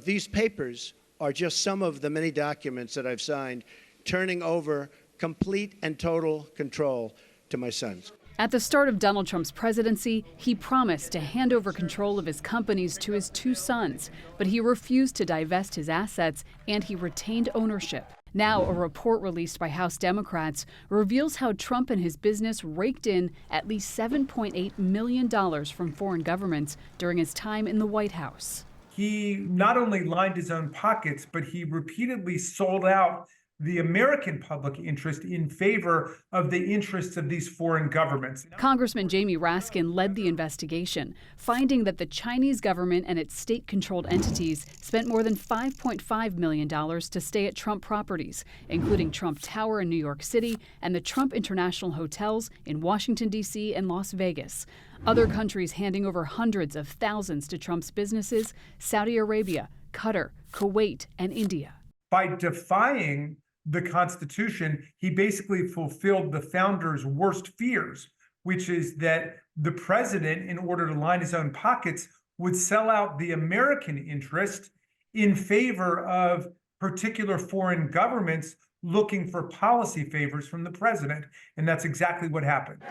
These papers are just some of the many documents that I've signed, turning over complete and total control to my sons. At the start of Donald Trump's presidency, he promised to hand over control of his companies to his two sons, but he refused to divest his assets and he retained ownership. Now, a report released by House Democrats reveals how Trump and his business raked in at least $7.8 million from foreign governments during his time in the White House. He not only lined his own pockets, but he repeatedly sold out the American public interest in favor of the interests of these foreign governments. Congressman Jamie Raskin led the investigation, finding that the Chinese government and its state-controlled entities spent more than $5.5 million to stay at Trump properties, including Trump Tower in New York City and the Trump International Hotels in Washington, D.C. and Las Vegas. Other countries handing over hundreds of thousands to Trump's businesses: Saudi Arabia, Qatar, Kuwait, and India. By defying the Constitution, he basically fulfilled the founders' worst fears, which is that the president, in order to line his own pockets, would sell out the American interest in favor of particular foreign governments looking for policy favors from the president. And that's exactly what happened.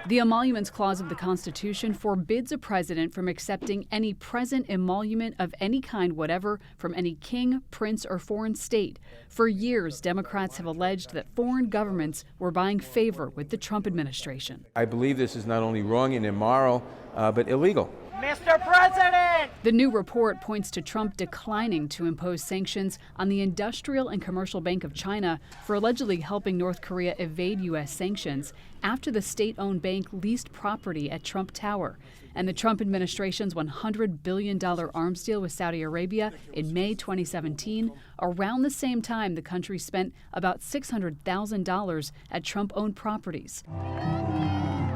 The Emoluments Clause of the Constitution forbids a president from accepting any present emolument of any kind whatever from any king, prince, or foreign state. For years, Democrats have alleged that foreign governments were buying favor with the Trump administration. I believe this is not only wrong and immoral, but illegal. Mr. President! The new report points to Trump declining to impose sanctions on the Industrial and Commercial Bank of China for allegedly helping North Korea evade U.S. sanctions after the state-owned bank leased property at Trump Tower. And the Trump administration's $100 billion arms deal with Saudi Arabia in May 2017, around the same time the country spent about $600,000 at Trump-owned properties.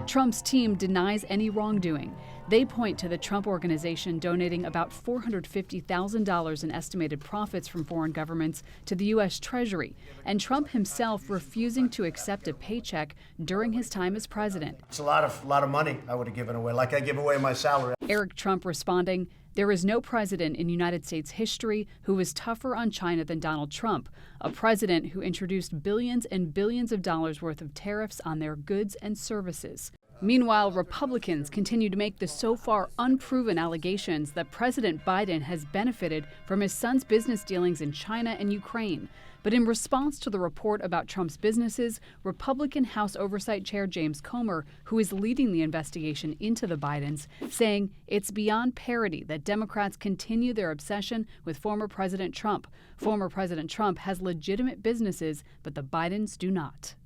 Trump's team denies any wrongdoing. They point to the Trump Organization donating about $450,000 in estimated profits from foreign governments to the U.S. Treasury, and Trump himself refusing to accept a paycheck during his time as president. It's a lot of money I would have given away, like I give away my salary. Eric Trump responding, "There is no president in United States history who is tougher on China than Donald Trump, a president who introduced billions and billions of dollars worth of tariffs on their goods and services." Meanwhile, Republicans continue to make the so far unproven allegations that President Biden has benefited from his son's business dealings in China and Ukraine. But in response to the report about Trump's businesses, Republican House Oversight Chair James Comer, who is leading the investigation into the Bidens, saying it's beyond parody that Democrats continue their obsession with former President Trump. Former President Trump has legitimate businesses, but the Bidens do not.